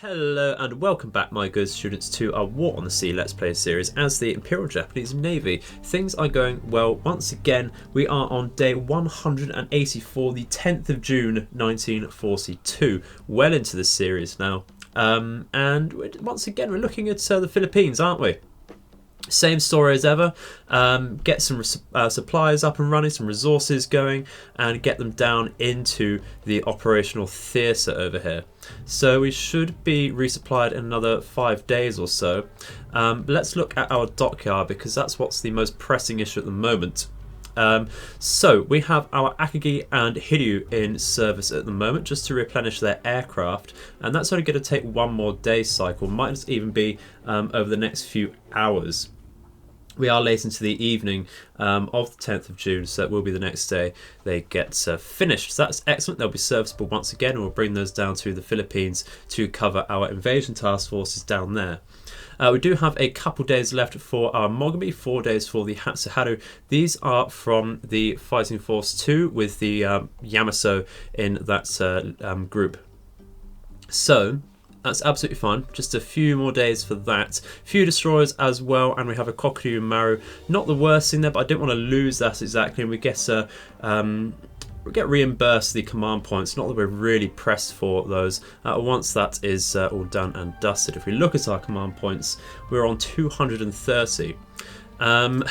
Hello and welcome back, my good students, to our War on the Sea Let's Play series as the Imperial Japanese Navy. Things are going well once again. We are on day 184, the 10th of June 1942, well into the series now. And once again we're looking at the Philippines, aren't we? Same story as ever. Get some supplies up and running, some resources going, and get them down into the operational theatre over here. So we should be resupplied in another 5 days or so. But let's look at our dockyard because that's what's the most pressing issue at the moment. So we have our Akagi and Hiryu in service at the moment just to replenish their aircraft, and that's only going to take one more day cycle, might just even be over the next few hours. We are late into the evening of the 10th of June, so it will be the next day they get finished. So that's excellent. They'll be serviceable once again, and we'll bring those down to the Philippines to cover our invasion task forces down there. We do have a couple days left for our Mogami, 4 days for the Hatsuharu. These are from the Fighting Force 2 with the Yamaso in that group. So that's absolutely fine. Just a few more days for that. Few destroyers as well, and we have a Kokuryu Maru. Not the worst thing there, but I didn't want to lose that exactly. And we get reimbursed the command points. Not that we're really pressed for those. Once that is all done and dusted, if we look at our command points, we're on 230. And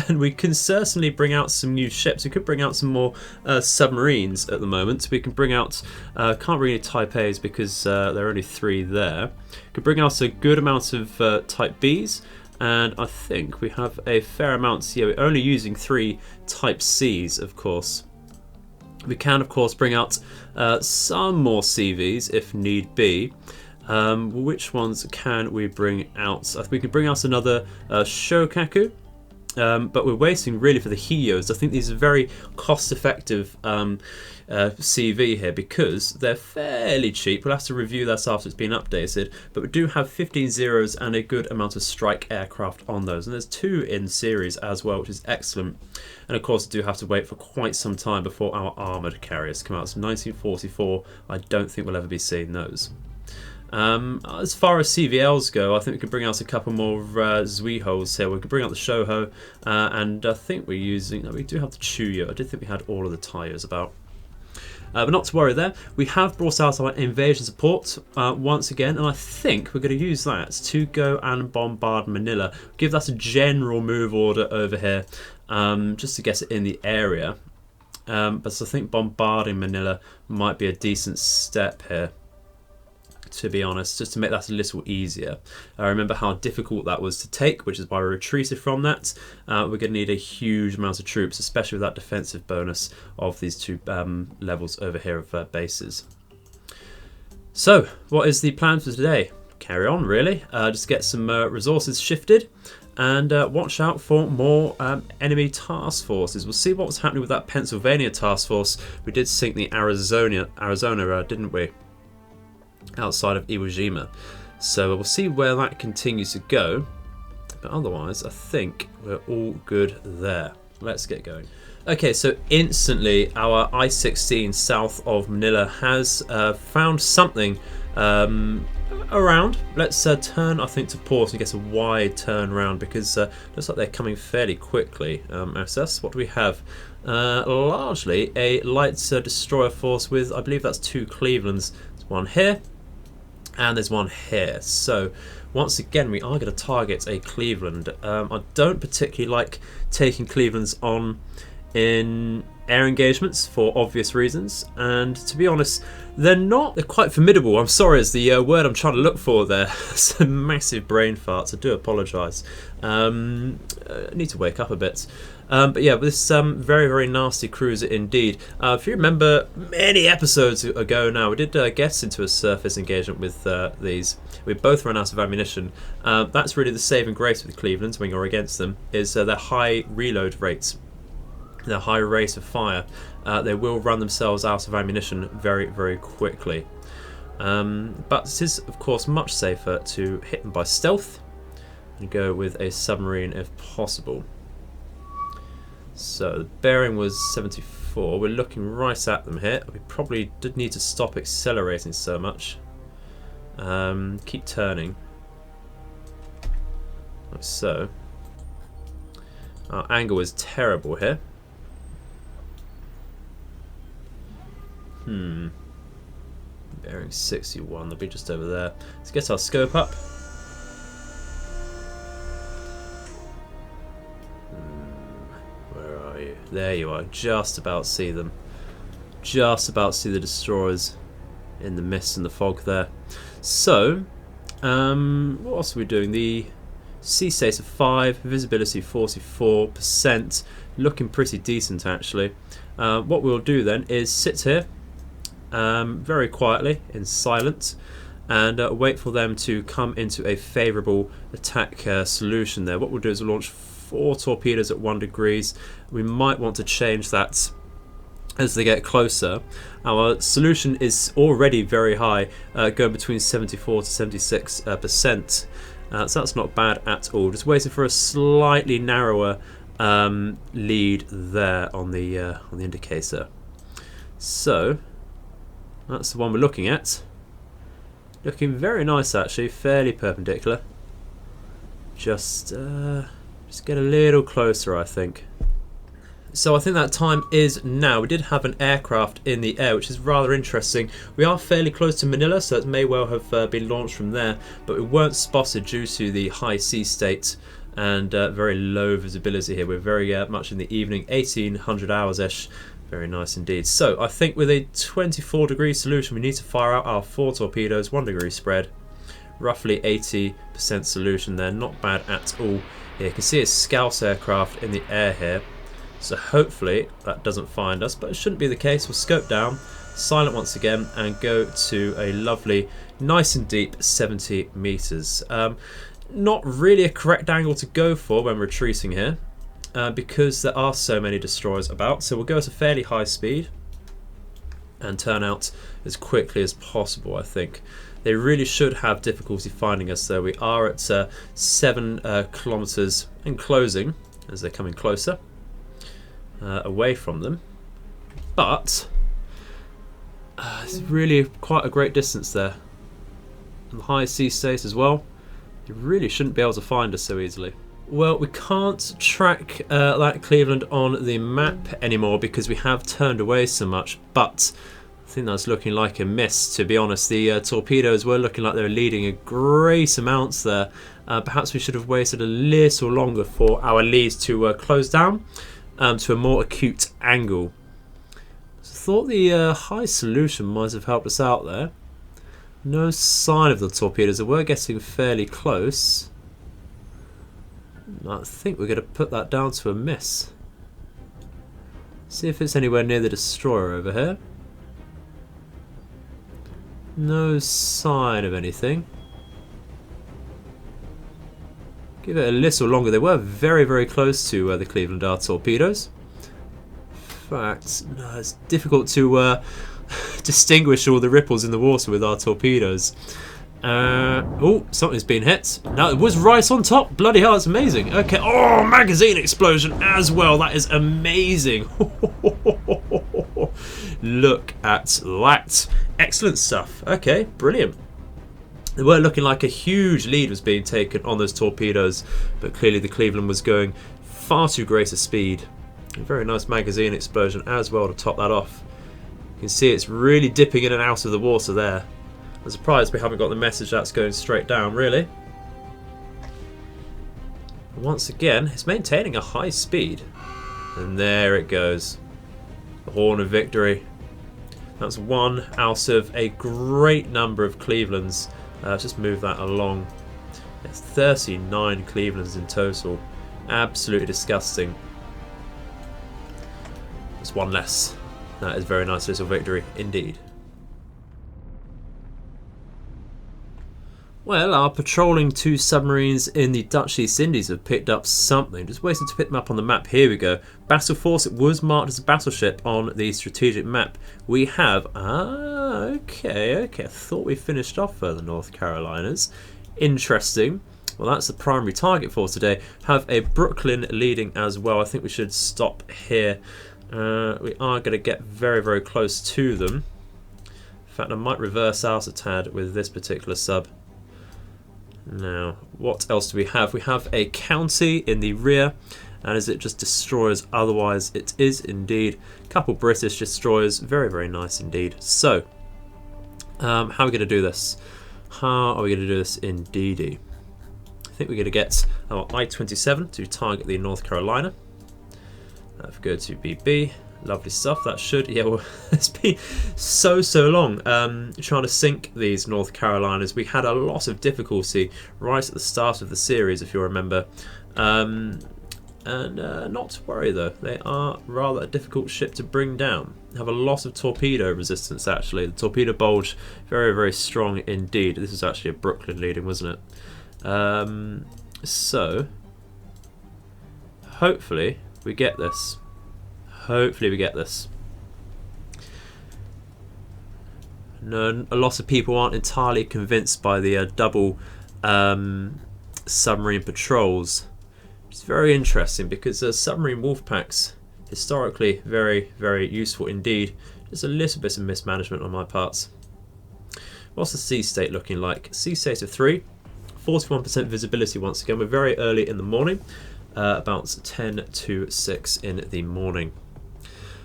we can certainly bring out some new ships. We could bring out some more submarines at the moment. We can bring out, can't bring any Type A's because there are only 3 there. Could bring out a good amount of Type B's, and I think we have a fair amount. Yeah, we're only using 3 Type C's, of course. We can, of course, bring out some more CVs if need be. Which ones can we bring out? We can bring out another Shokaku, but we're waiting really for the Hiyos. I think these are very cost-effective CV here because they're fairly cheap. We'll have to review that after it's been updated, but we do have 15 Zeros and a good amount of strike aircraft on those, and there's 2 in series as well, which is excellent. And of course, I do have to wait for quite some time before our armoured carriers come out. So 1944, I don't think we'll ever be seeing those. As far as CVLs go, I think we could bring out a couple more Zuihos here. We could bring out the Shoho, and I think we're using. We do have the Chuyo. I did think we had all of the Tayos about. But not to worry there. We have brought out our invasion support once again, and I think we're going to use that to go and bombard Manila. Give that a general move order over here, just to get it in the area. But I think bombarding Manila might be a decent step here, to be honest, just to make that a little easier. I remember how difficult that was to take, which is why we retreated from that. We're going to need a huge amount of troops, especially with that defensive bonus of these 2 levels over here of bases. So, what is the plan for today? Carry on, really. Just get some resources shifted and watch out for more enemy task forces. We'll see what was happening with that Pennsylvania task force. We did sink the Arizona, didn't we? Outside of Iwo Jima, so we'll see where that continues to go, but otherwise I think we're all good there. Let's get going. Okay, so instantly our I-16 south of Manila has found something around. Let's turn, I think, to port and get a wide turn around because looks like they're coming fairly quickly. SS, what do we have? Largely a light destroyer force with, I believe that's 2 Clevelands. There's one here and there's one here. So once again we are going to target a Cleveland. I don't particularly like taking Clevelands on in air engagements for obvious reasons, and to be honest they're quite formidable. I'm sorry is the word I'm trying to look for there. Some massive brain farts, I do apologise. I need to wake up a bit. But yeah, this very, very nasty cruiser indeed. If you remember many episodes ago now, we did get into a surface engagement with these. We both ran out of ammunition. That's really the saving grace with the Clevelands when you're against them, is their high reload rates, their high rate of fire. They will run themselves out of ammunition very, very quickly. But it is, of course, much safer to hit them by stealth and go with a submarine if possible. So the bearing was 74. We're looking right at them here. We probably did need to stop accelerating so much. Keep turning. Like so. Our angle is terrible here. Bearing 61, they'll be just over there. Let's get our scope up. Where are you? There you are. Just about see them. Just about see the destroyers in the mist and the fog there. So, what else are we doing? The sea status of 5, visibility 44%, looking pretty decent actually. What we'll do then is sit here very quietly in silence and wait for them to come into a favourable attack solution there. What we'll do is we'll launch 4 torpedoes at 1 degrees. We might want to change that as they get closer. Our solution is already very high, going between 74 to 76%. So that's not bad at all. Just waiting for a slightly narrower lead there on the indicator. So that's the one we're looking at. Looking very nice actually, fairly perpendicular. Just get a little closer, I think. So I think that time is now. We did have an aircraft in the air, which is rather interesting. We are fairly close to Manila, so it may well have been launched from there, but we weren't spotted due to the high sea state and very low visibility here. We're very much in the evening, 1800 hours-ish. Very nice indeed. So I think with a 24-degree solution, we need to fire out our 4 torpedoes, 1 degree spread. Roughly 80% solution there, not bad at all. Here, you can see a Scout aircraft in the air here. So hopefully that doesn't find us, but it shouldn't be the case. We'll scope down, silent once again, and go to a lovely, nice and deep 70 meters. Not really a correct angle to go for when retreating here, because there are so many destroyers about. So we'll go at a fairly high speed and turn out as quickly as possible, I think. They really should have difficulty finding us though. We are at 7 kilometers and closing as they're coming closer. Away from them, but it's really quite a great distance there. And the high sea state as well. You really shouldn't be able to find us so easily. Well, we can't track that Cleveland on the map anymore because we have turned away so much, but I think that's looking like a miss, to be honest. The torpedoes were looking like they were leading a great amounts there. Perhaps we should have waited a little longer for our leads to close down. To a more acute angle. So I thought the high solution might have helped us out there. No sign of the torpedoes. They were getting fairly close. I think we're going to put that down to a miss. See if it's anywhere near the destroyer over here. No sign of anything. Give it a little longer. They were very, very close to the Cleveland Dart torpedoes. In fact, no, it's difficult to distinguish all the ripples in the water with our torpedoes. Oh, something's been hit. No, it was right on top. Bloody hell, that's amazing. Okay. Oh, magazine explosion as well. That is amazing. Look at that. Excellent stuff. Okay, brilliant. They were looking like a huge lead was being taken on those torpedoes, but clearly the Cleveland was going far too great a speed. A very nice magazine explosion as well to top that off. You can see it's really dipping in and out of the water there. I'm surprised we haven't got the message that's going straight down, really. Once again, it's maintaining a high speed. And there it goes. The horn of victory. That's one out of a great number of Clevelands. Let's just move that along. It's 39 Clevelands in total. Absolutely disgusting. There's one less. That is a very nice little victory indeed. Well, our patrolling 2 submarines in the Dutch East Indies have picked up something. Just waiting to pick them up on the map. Here we go. Battle Force. It was marked as a battleship on the strategic map. We have... okay. I thought we finished off the North Carolinas. Interesting. Well, that's the primary target for today. Have a Brooklyn leading as well. I think we should stop here. We are going to get very, very close to them. In fact, I might reverse out a tad with this particular sub. Now, what else do we have? We have a county in the rear, and is it just destroyers? Otherwise, it is indeed. A couple British destroyers, very, very nice indeed. So, how are we going to do this? How are we going to do this in DD? I think we're going to get our I-27 to target the North Carolina. If we go to BB, lovely stuff. That should, yeah, well, it's been so long trying to sink these North Carolinas. We had a lot of difficulty right at the start of the series, if you remember. And not to worry though, they are rather a difficult ship to bring down. Have a lot of torpedo resistance actually. The torpedo bulge, very, very strong indeed. This is actually a Brooklyn leading, wasn't it? So, hopefully we get this. Hopefully we get this. No, a lot of people aren't entirely convinced by the double submarine patrols. It's very interesting because submarine wolf packs, historically very, very useful indeed. Just a little bit of mismanagement on my part. What's the sea state looking like? Sea state of 3, 41% visibility once again. We're very early in the morning, about 10 to 6 in the morning.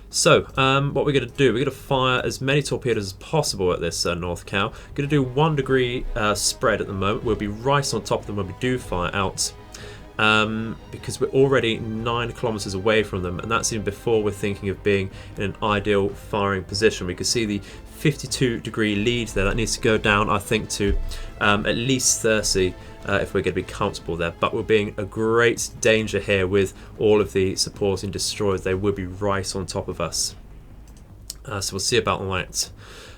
So, what we're going to do, we're going to fire as many torpedoes as possible at this North Cal. We're going to do 1 degree spread at the moment. We'll be right on top of them when we do fire out. Because we're already 9 kilometers away from them, and that's even before we're thinking of being in an ideal firing position. We can see the 52-degree lead there. That needs to go down, I think, to at least 30 if we're going to be comfortable there. But we're being a great danger here with all of the supporting destroyers. They will be right on top of us. So we'll see about that.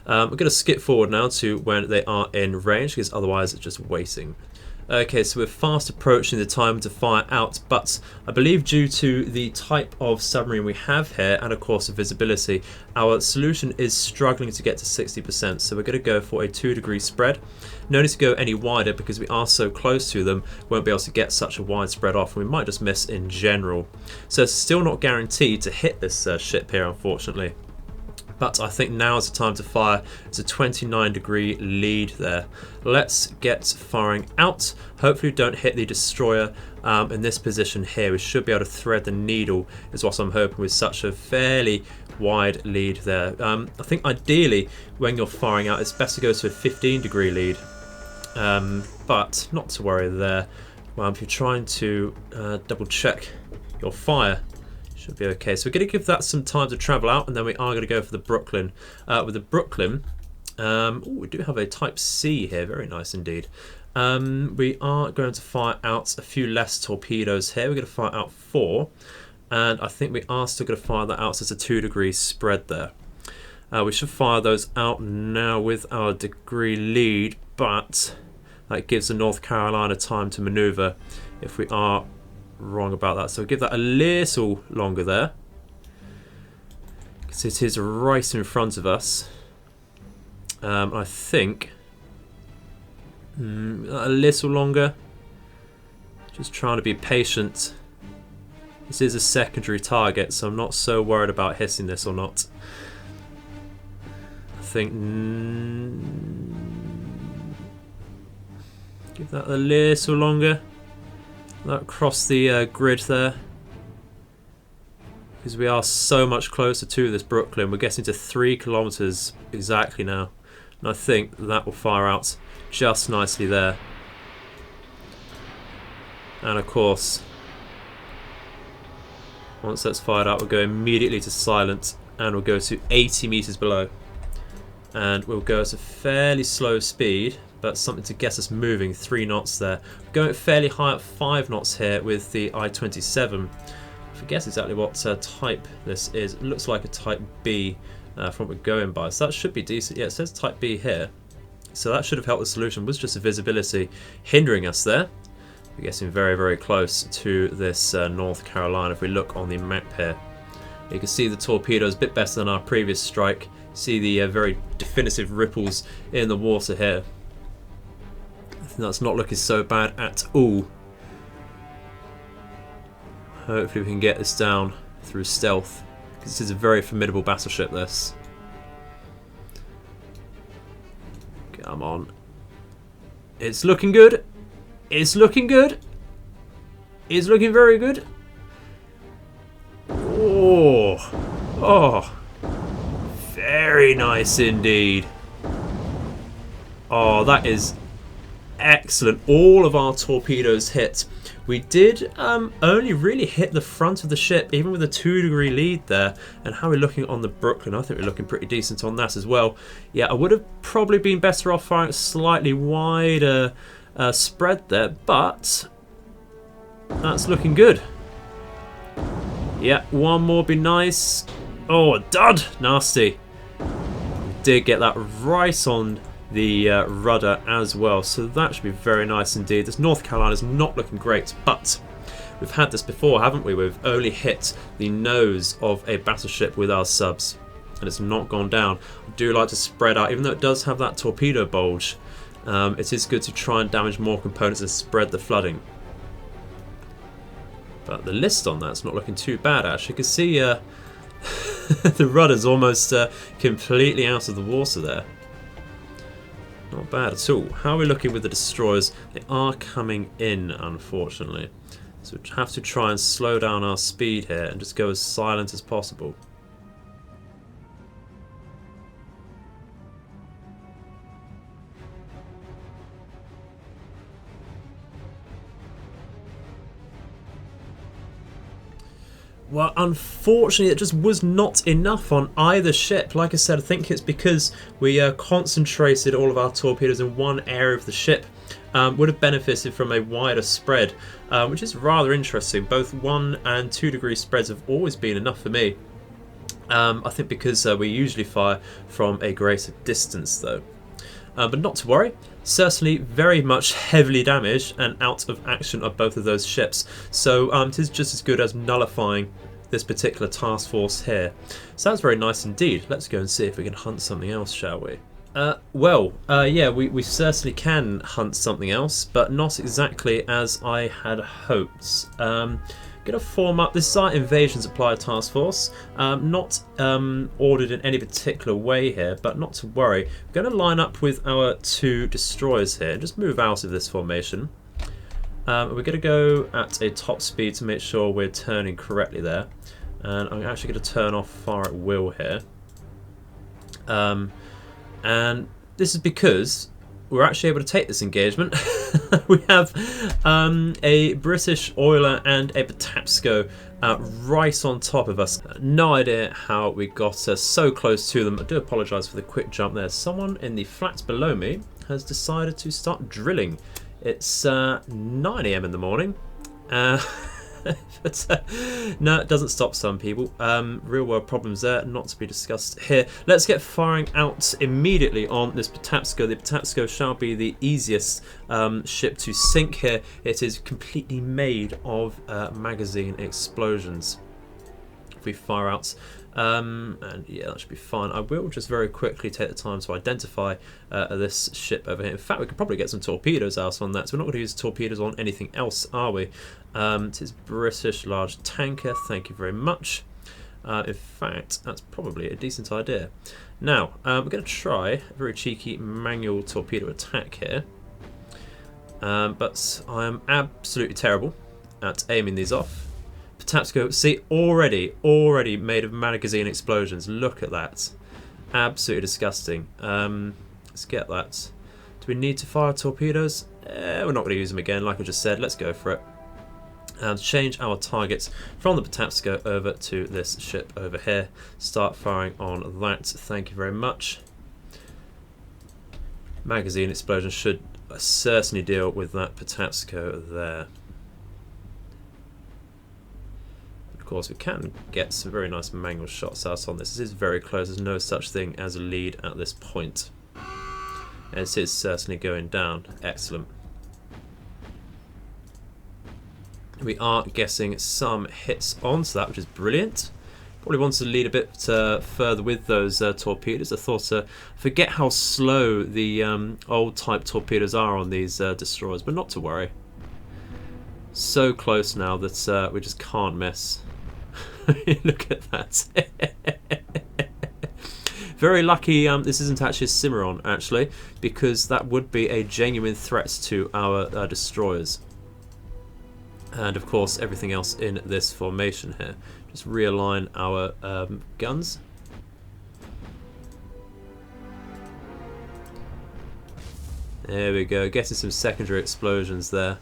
We're going to skip forward now to when they are in range, because otherwise it's just waiting. Okay, so we're fast approaching the time to fire out, but I believe due to the type of submarine we have here, and of course the visibility, our solution is struggling to get to 60%, so we're going to go for a 2 degree spread. No need to go any wider because we are so close to them, won't be able to get such a wide spread off, and we might just miss in general. So it's still not guaranteed to hit this ship here, unfortunately. But I think now is the time to fire. It's a 29-degree lead there. Let's get firing out. Hopefully we don't hit the destroyer in this position here. We should be able to thread the needle is what I'm hoping with such a fairly wide lead there. I think ideally when you're firing out it's best to go to a 15-degree lead. But not to worry there. Well, if you're trying to double check your fire, should be okay. So we're going to give that some time to travel out, and then we are going to go for the Brooklyn. With the Brooklyn, we do have a Type C here, very nice indeed. We are going to fire out a few less torpedoes here. We're going to fire out 4, and I think we are still going to fire that out, so it's a 2 degree spread there. We should fire those out now with our degree lead, but that gives the North Carolina time to maneuver if we are wrong about that. So give that a little longer there, because it is right in front of us. I think a little longer. Just trying to be patient. This is a secondary target, so I'm not so worried about hitting this or not. I think give that a little longer. That across the grid there, because we are so much closer to this Brooklyn. We're getting to 3 kilometers exactly now, and I think that will fire out just nicely there. And of course, once that's fired out, we'll go immediately to silent, and we'll go to 80 meters below, and we'll go at a fairly slow speed, but something to get us moving. 3 knots there. We're going fairly high at 5 knots here with the I-27. I forget exactly what type this is. It looks like a Type B from what we're going by, so that should be decent. Yeah, it says Type B here, so that should have helped the solution. It was just the visibility hindering us there. We're getting very, very close to this North Carolina. If we look on the map here, you can see the torpedoes a bit better than our previous strike. See the very definitive ripples in the water here. That's not looking so bad at all. Hopefully we can get this down through stealth, because this is a very formidable battleship, this. Come on. It's looking good. It's looking good. It's looking very good. Oh. Oh. Very nice indeed. Oh, that is excellent. All of our torpedoes hit. We did only really hit the front of the ship, even with a 2-degree lead there. And how we're looking on the Brooklyn, I think we're looking pretty decent on that as well. Yeah, I would have probably been better off firing a slightly wider spread there, but that's looking good. Yeah, one more would be nice. Oh, a dud! Nasty. We did get that right on the rudder as well, so that should be very nice indeed. This North Carolina is not looking great, but we've had this before, haven't we? We've only hit the nose of a battleship with our subs, and it's not gone down. I do like to spread out, even though it does have that torpedo bulge. It is good to try and damage more components and spread the flooding. But the list on that's not looking too bad, actually. You can see the rudder's almost completely out of the water there. Not bad at all. How are we looking with the destroyers? They are coming in, unfortunately. So we have to try and slow down our speed here and just go as silent as possible. Well, unfortunately, it just was not enough on either ship. Like I said, I think it's because we concentrated all of our torpedoes in one area of the ship. Would have benefited from a wider spread, which is rather interesting. Both 1 and 2 degree spreads have always been enough for me. I think because we usually fire from a greater distance, though. But not to worry. Certainly very much heavily damaged and out of action of both of those ships. So it is just as good as nullifying this particular task force here. Sounds very nice indeed. Let's go and see if we can hunt something else, shall we? Yeah, we certainly can hunt something else, but not exactly as I had hoped. Going to form up. This is our invasion supply task force. Not ordered in any particular way here, but not to worry. We're going to line up with our 2 destroyers here and just move out of this formation. We're going to go at a top speed to make sure we're turning correctly there. And I'm actually going to turn off fire at will here. And this is because we're actually able to take this engagement. We have a British oiler and a Patapsco right on top of us. No idea how we got so close to them. I do apologise for the quick jump there. Someone in the flats below me has decided to start drilling. It's 9 AM in the morning. But no, it doesn't stop some people. Real world problems there, not to be discussed here. Let's get firing out immediately on this Patapsco. The Patapsco shall be the easiest ship to sink here. It is completely made of magazine explosions. If we fire out, and yeah, that should be fine. I will just very quickly take the time to identify this ship over here. In fact, we could probably get some torpedoes out on that. So we're not going to use torpedoes on anything else, are we? It is British large tanker. Thank you very much. In fact, that's probably a decent idea. Now, we're going to try a very cheeky manual torpedo attack here. But I am absolutely terrible at aiming these off. Patapsco, see, already made of magazine explosions. Look at that. Absolutely disgusting. Let's get that. Do we need to fire torpedoes? We're not going to use them again, like I just said. Let's go for it. And change our targets from the Patapsco over to this ship over here. Start firing on that. Thank you very much. Magazine explosion should certainly deal with that Patapsco there. Of course, we can get some very nice manual shots out on this. This is very close. There's no such thing as a lead at this point. And it is certainly going down. Excellent. We are getting some hits onto that, which is brilliant. Probably wants to lead a bit further with those torpedoes. I thought, forget how slow the old type torpedoes are on these destroyers, but not to worry. So close now that we just can't miss. Look at that. Very lucky this isn't actually a Cimarron, actually, because that would be a genuine threat to our destroyers. And of course everything else in this formation here. Just realign our guns. There we go, getting some secondary explosions there.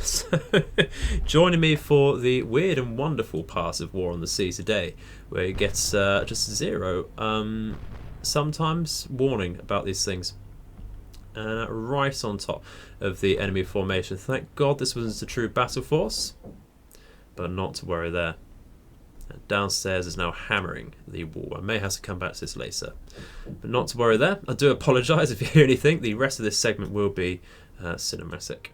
So joining me for the weird and wonderful part of War on the Sea today, where it gets just 0 sometimes warning about these things. Right on top of the enemy formation. Thank God this wasn't a true battle force, but not to worry there. Downstairs is now hammering the wall. I may have to come back to this later, but not to worry there. I do apologise if you hear anything. The rest of this segment will be cinematic.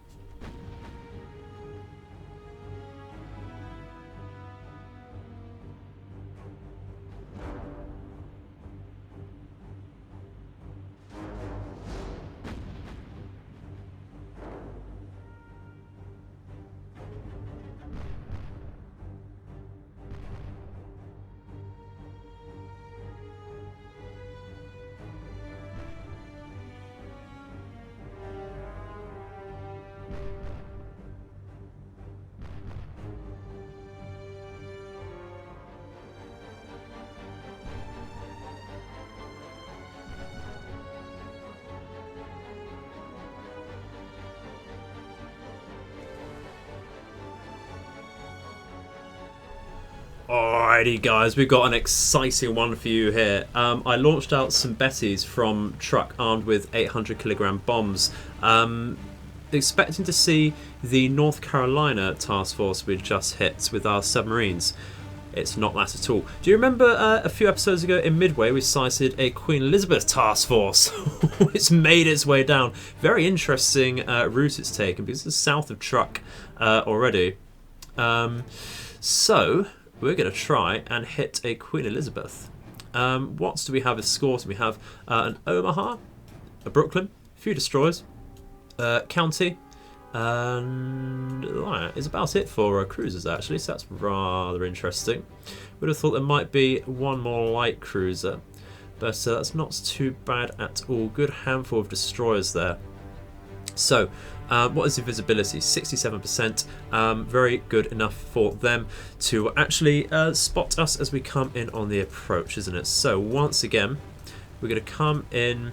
Alrighty guys, we've got an exciting one for you here. I launched out some Bettys from truck armed with 800 kilogram bombs, expecting to see the North Carolina task force we just hit with our submarines. It's not that at all. Do you remember a few episodes ago in Midway we sighted a Queen Elizabeth task force? It's made its way down. Very interesting route it's taken because it's south of truck already. So we're going to try and hit a Queen Elizabeth. What do we have as scores? We have an Omaha, a Brooklyn, a few destroyers, County, and that is about it for cruisers actually, so that's rather interesting. Would have thought there might be one more light cruiser, but that's not too bad at all. Good handful of destroyers there. So what is the visibility? 67%. Very good enough for them to actually spot us as we come in on the approach, isn't it? So once again, we're going to come in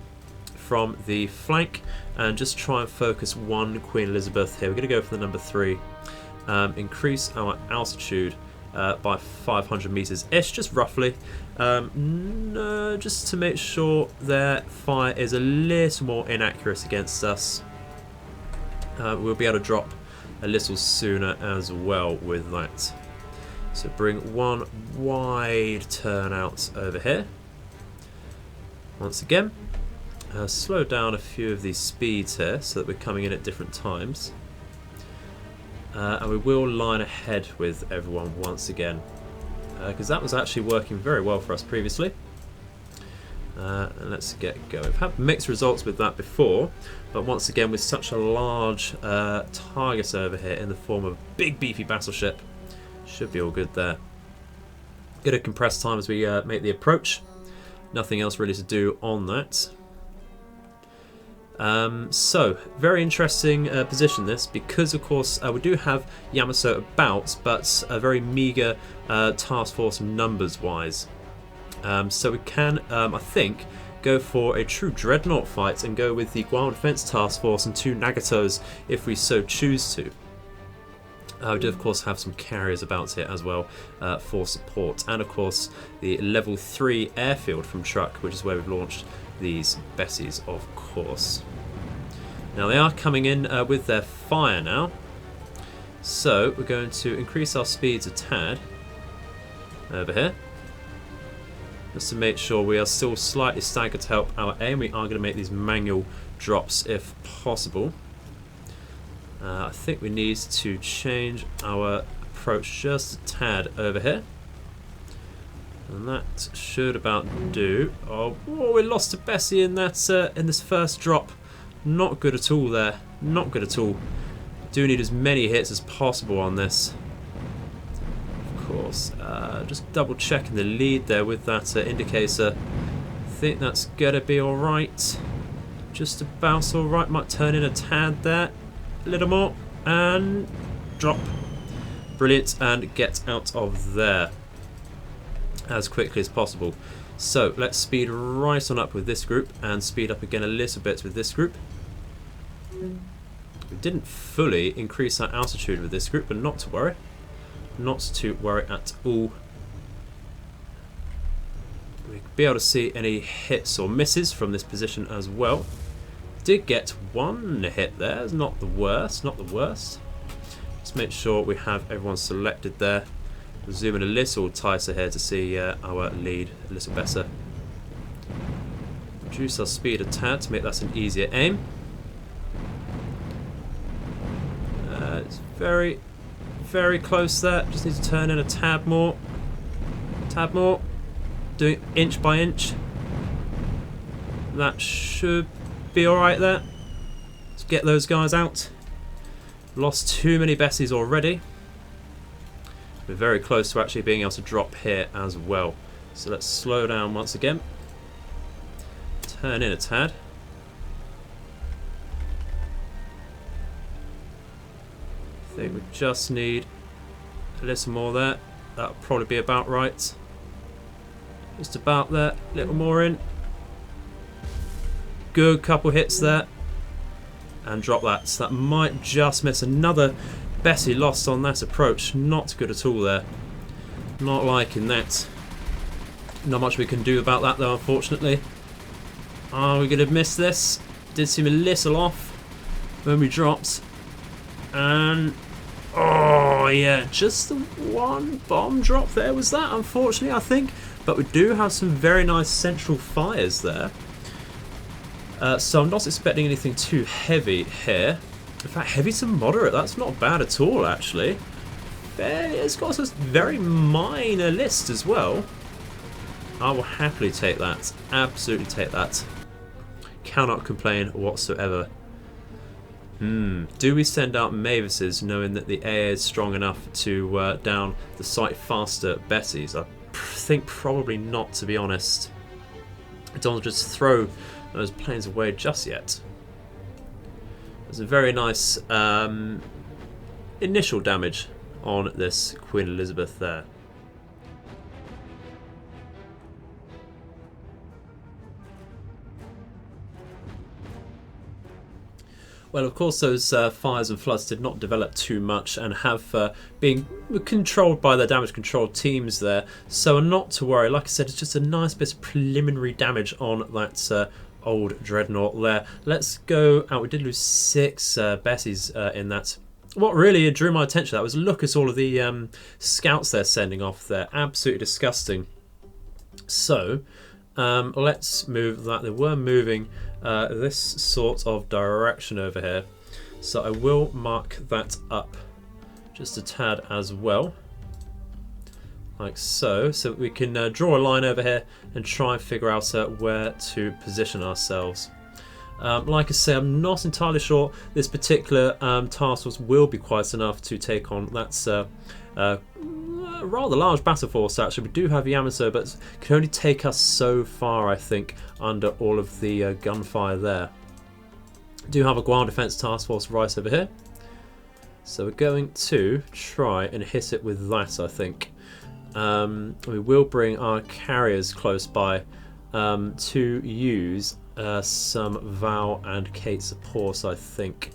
from the flank and just try and focus one Queen Elizabeth here. We're going to go for the number 3. Increase our altitude by 500 meters ish, just roughly. No, just to make sure their fire is a little more inaccurate against us. We'll be able to drop a little sooner as well with that. So bring one wide turnout over here. Once again, slow down a few of these speeds here so that we're coming in at different times. And we will line ahead with everyone once again, because that was actually working very well for us previously. And let's get going. We've had mixed results with that before, but once again with such a large target over here in the form of a big beefy battleship, should be all good there. Get a compressed time as we make the approach. Nothing else really to do on that. So very interesting position this, because of course we do have Yamato about, but a very meagre task force numbers wise. So we can, I think, go for a true dreadnought fight and go with the Guam Defense Task Force and 2 Nagatos if we so choose to. We do of course have some carriers about here as well for support, and of course the level 3 airfield from truck, which is where we've launched these Bettys, of course. Now they are coming in with their fire now, so we're going to increase our speeds a tad over here, just to make sure we are still slightly staggered to help our aim. We are going to make these manual drops if possible. I think we need to change our approach just a tad over here, and that should about do. Oh, we lost to Bessie in that in this first drop. Not good at all there. Not good at all. Do need as many hits as possible on this. Of course. Just double checking the lead there with that indicator. I think that's going to be alright. Just about alright. Might turn in a tad there. A little more. And drop. Brilliant. And get out of there as quickly as possible. So let's speed right on up with this group and speed up again a little bit with this group. We didn't fully increase our altitude with this group, but not to worry. Not to worry at all. We'll be able to see any hits or misses from this position as well. Did get one hit there. It's not the worst, not the worst. Let's make sure we have everyone selected there. We'll zoom in a little tighter here to see our lead a little better. Reduce our speed a tad to make that an easier aim. It's very, very close there. Just need to turn in a tad more. Tad more. Doing it inch by inch. That should be alright there. Let's get those guys out. Lost too many Bessies already. We're very close to actually being able to drop here as well. So let's slow down once again. Turn in a tad. I think we just need a little more there. That'll probably be about right. Just about there. A little more in. Good couple hits there. And drop that. So that might just miss. Another Bessie lost on that approach. Not good at all there. Not liking that. Not much we can do about that though, unfortunately. Are we going to miss this? Did seem a little off when we dropped. And oh yeah, just the one bomb drop there was that, unfortunately, I think. But we do have some very nice central fires there. So I'm not expecting anything too heavy here. In fact, heavy to moderate, that's not bad at all, actually. It's got a very minor list as well. I will happily take that. Absolutely take that. Cannot complain whatsoever. Do we send out Mavises knowing that the AA is strong enough to down the sight faster Bessies? I think probably not, to be honest. I don't just throw those planes away just yet. There's a very nice initial damage on this Queen Elizabeth there. Well, of course, those fires and floods did not develop too much and have been controlled by the damage control teams there. So not to worry. Like I said, it's just a nice bit of preliminary damage on that old dreadnought there. Let's go out. We did lose 6 Bessies in that. What really drew my attention that was look at all of the scouts they're sending off there. Absolutely disgusting. So let's move that. They were moving this sort of direction over here. So I will mark that up just a tad as well. Like so. So we can draw a line over here and try and figure out where to position ourselves. Like I say, I'm not entirely sure this particular task force will be quite enough to take on that's a rather large battle force. Actually, we do have Yamato, but it can only take us so far, I think, under all of the gunfire there. Do have a Guam defense task force right over here, so we're going to try and hit it with that, I think. We will bring our carriers close by to use some Val and Kate support, I think,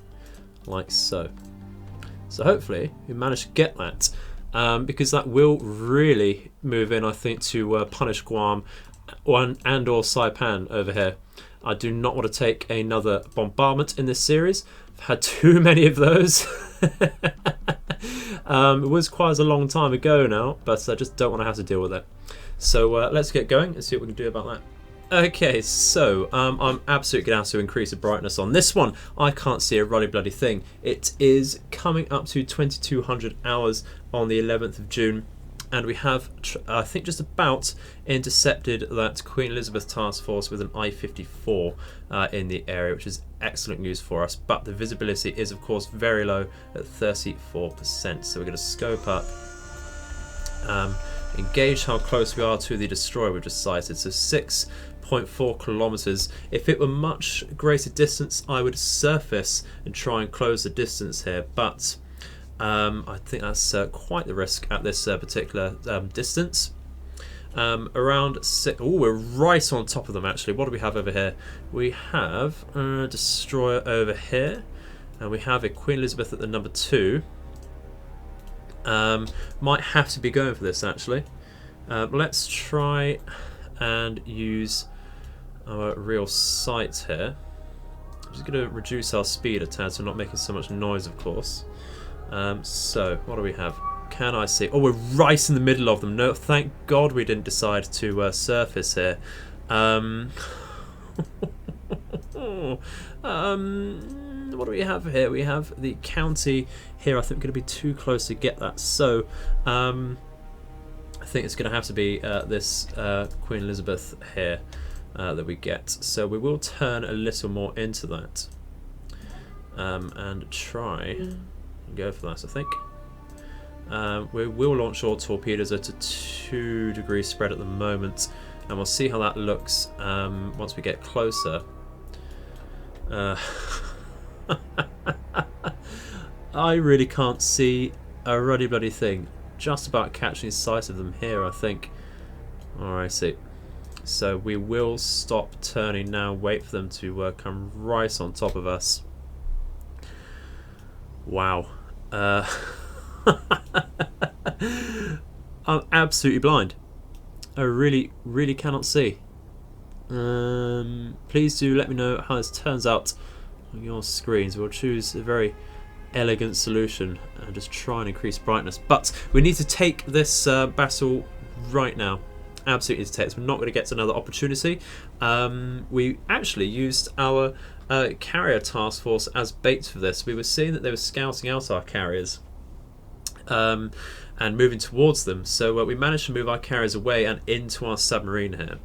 like so. So hopefully we manage to get that, because that will really move in, I think, to punish Guam and or Saipan over here. I do not want to take another bombardment in this series. I've had too many of those. It was quite a long time ago now, but I just don't want to have to deal with it. So let's get going and see what we can do about that. Okay, so I'm absolutely going to have to increase the brightness on this one. I can't see a ruddy bloody thing. It is coming up to 2200 hours on the 11th of June. And we have, I think, just about intercepted that Queen Elizabeth task force with an I-54 in the area, which is excellent news for us. But the visibility is, of course, very low at 34%. So we're going to scope up Engage how close we are to the destroyer we've just sighted. So 6.4 kilometers. If it were much greater distance, I would surface and try and close the distance here. But I think that's quite the risk at this particular distance. Around 6. Oh, we're right on top of them actually. What do we have over here? We have a destroyer over here, and we have a Queen Elizabeth at the number 2. Might have to be going for this actually. Let's try and use our real sight here. I'm just going to reduce our speed a tad so we're not making so much noise, of course. So what do we have? Can I see? Oh, we're right in the middle of them. No, thank God we didn't decide to surface here. What do we have here? We have the county here. I think we're going to be too close to get that. So I think it's going to have to be this Queen Elizabeth here that we get. So we will turn a little more into that and try and go for that, I think. We will launch all torpedoes at a 2 degree spread at the moment, and we'll see how that looks once we get closer. I really can't see a ruddy bloody thing. Just about catching sight of them here, I think. Alright, see. So we will stop turning now, wait for them to come right on top of us. Wow. I'm absolutely blind. I really cannot see. Please do let me know how this turns out on your screens. We'll choose a very elegant solution and just try and increase brightness. But we need to take this battle right now. Absolutely need to take this. We're not going to get another opportunity. We actually used our carrier task force as bait for this. We were seeing that they were scouting out our carriers and moving towards them. So we managed to move our carriers away and into our submarine here.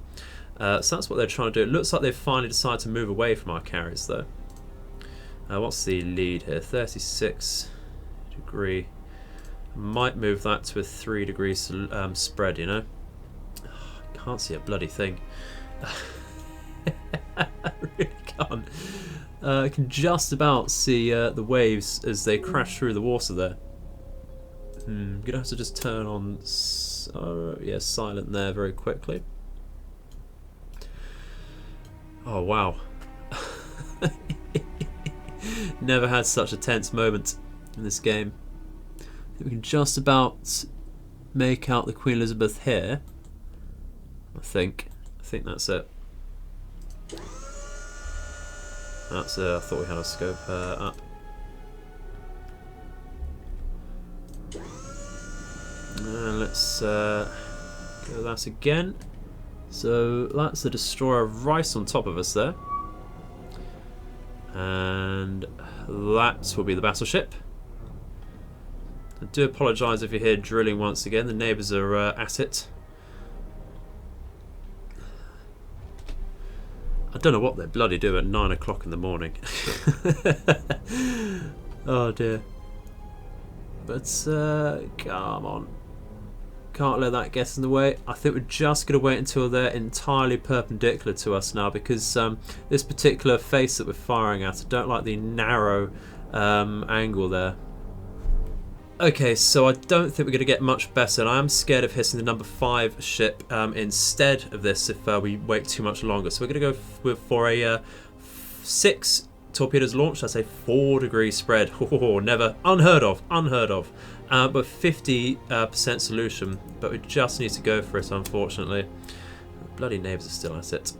So that's what they're trying to do. It looks like they've finally decided to move away from our carriers though. What's the lead here? 36 degree. Might move that to a 3 degree spread, you know. I can't see a bloody thing. I really can't. I can just about see the waves as they crash through the water there. I'm gonna have to just turn on yeah, silent there very quickly. Oh wow. Never had such a tense moment in this game. I think we can just about make out the Queen Elizabeth here. I think that's it. That's I thought we had a scope up. Let's go that again. So that's the destroyer right on top of us there. And that will be the battleship. I do apologise if you hear drilling once again. The neighbours are at it. I don't know what they bloody do at 9 o'clock in the morning. Oh dear. But come on. Can't let that get in the way. I think we're just going to wait until they're entirely perpendicular to us now, because this particular face that we're firing at, I don't like the narrow angle there. Okay, so I don't think we're going to get much better, and I am scared of hitting the number 5 ship instead of this if we wait too much longer. So we're going to go for a 6 torpedoes launched. That's a 4 degree spread. Oh, never, unheard of. But 50% solution, but we just need to go for it, unfortunately. Bloody neighbours are still at it.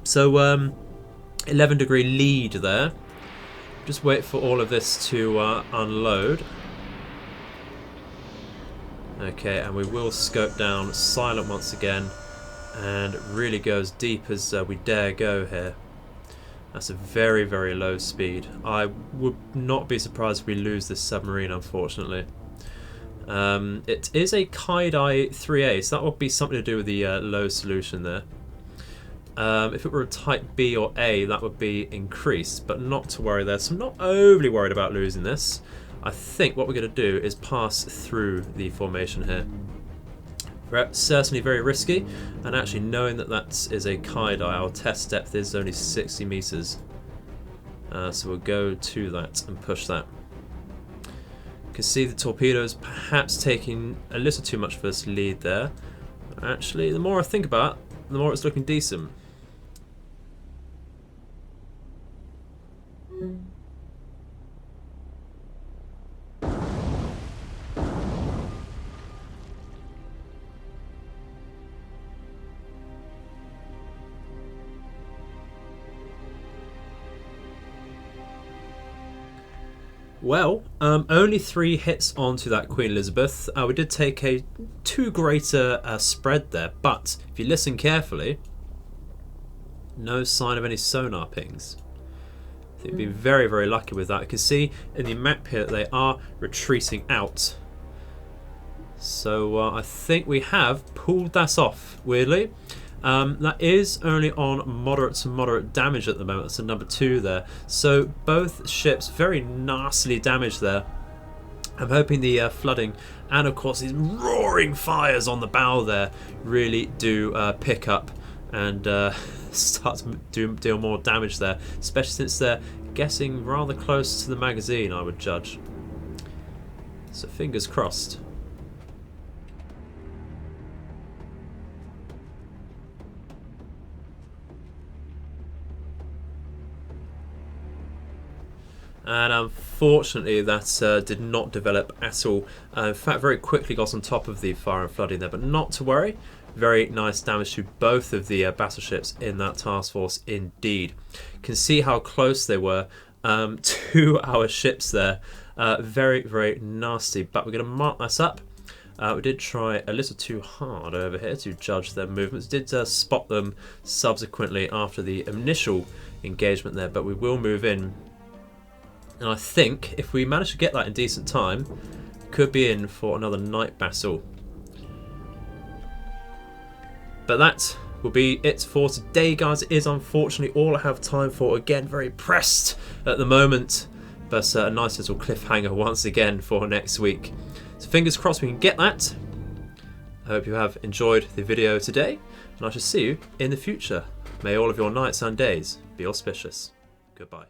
So 11 degree lead there. Just wait for all of this to unload. Okay, and we will scope down silent once again and really go as deep as we dare go here. That's a very, very low speed. I would not be surprised if we lose this submarine, unfortunately. It is a Kaidai 3A, so that would be something to do with the low solution there. If it were a Type B or A, that would be increased, but not to worry there. So I'm not overly worried about losing this. I think what we're going to do is pass through the formation here. Certainly very risky, and actually knowing that that is a Kaidai, our test depth is only 60 meters. So we'll go to that and push that. You can see the torpedoes perhaps taking a little too much first lead there. Actually, the more I think about it, the more it's looking decent. Well, only 3 hits onto that Queen Elizabeth. We did take a 2 greater spread there, but if you listen carefully, no sign of any sonar pings. I think we'd be very, very lucky with that. You can see in the map here that they are retreating out. So I think we have pulled that off, weirdly. That is only on moderate to moderate damage at the moment. That's a number 2 there. So both ships very nastily damaged there. I'm hoping the flooding and of course these roaring fires on the bow there really do pick up and start to deal more damage there, especially since they're getting rather close to the magazine, I would judge. So fingers crossed. And unfortunately that did not develop at all. In fact, very quickly got on top of the fire and flooding there, but not to worry. Very nice damage to both of the battleships in that task force indeed. You can see how close they were to our ships there. Very, very nasty, but we're going to mark this up. We did try a little too hard over here to judge their movements. Did spot them subsequently after the initial engagement there, but we will move in. And I think if we manage to get that in decent time, could be in for another night battle. But that will be it for today, guys. It is unfortunately all I have time for. Again, very pressed at the moment, but a nice little cliffhanger once again for next week. So fingers crossed we can get that. I hope you have enjoyed the video today, and I shall see you in the future. May all of your nights and days be auspicious. Goodbye.